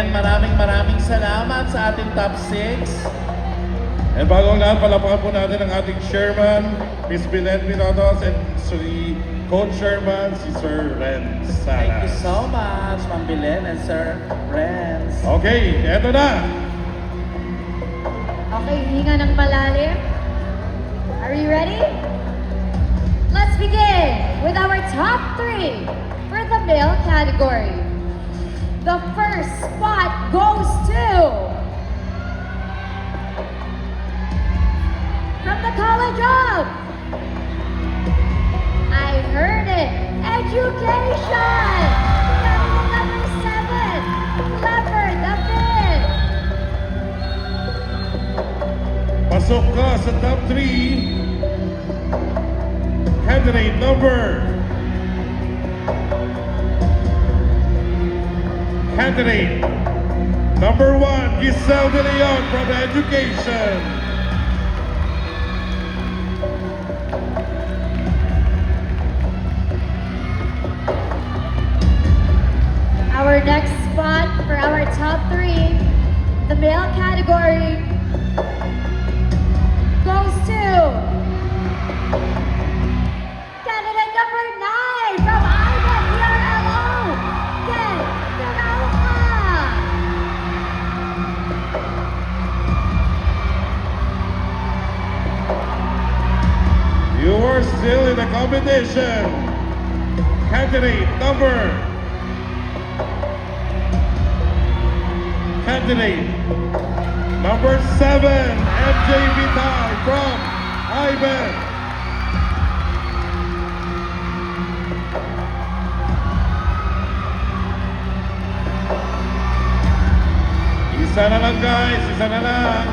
Again, maraming salamat sa ating top 6. And bagong lahat, palapakan po natin ang ating chairman, Miss Belen Pinotos, and si co-chairman, si Sir Ren Salas. Thank you so much, Ma'am Belen and Sir Renz. Okay, eto na. Okay, hinga ng malalim. Are you ready? Let's begin with our top 3 for the male category. The first spot goes to from the College of, I heard it, Education. Candidate number 7, Leopard David. Pasok ka sa top 3. Candidate number 1, Giselle De Leon from Education. Our next spot for our top 3, the male category, goes to candidate number 9 from IBET PRLO, Ken Pinalca. You are still in the competition. Candidate number 7, MJ Vital from IBET. Isa na lang guys, isa na lang.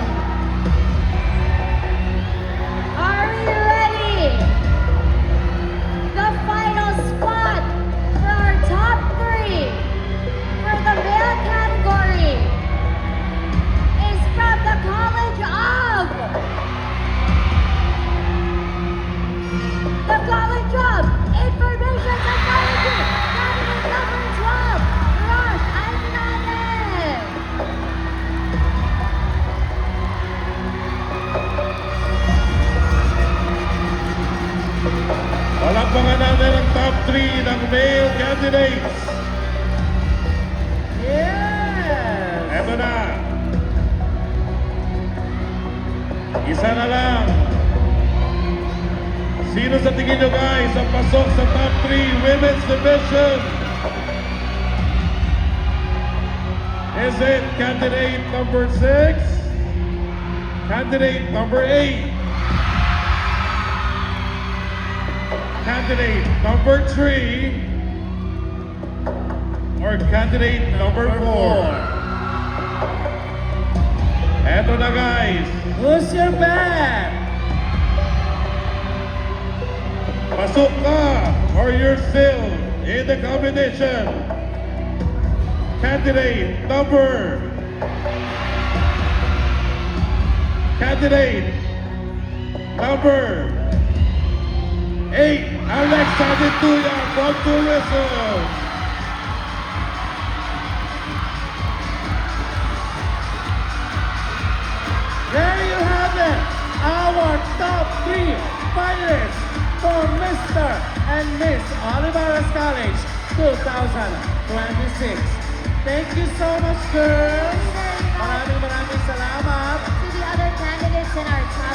Are we ready? The final spot for our top 3 for the male category is from the College of Information Technology, candidate number 12, Rosh Alvarez. Palakpakan natin ang top 3 ng male candidates. Yes! Eto na. Isa na lang. Sino sa tingin nyo guys ang pasok sa top 3 women's division? Is it candidate number 6? Candidate number 8? Candidate number 3? Or candidate number 4? Eto na guys. Who's your bet? Pasok ka or you're still in the competition. Candidate number 8, Alexander Tuya from Tourism. There you have it, our top 3 finalists for Mr. and Miss Oliveras College 2026. Thank you so much, girls. Maraming salamat. To the other candidates in our top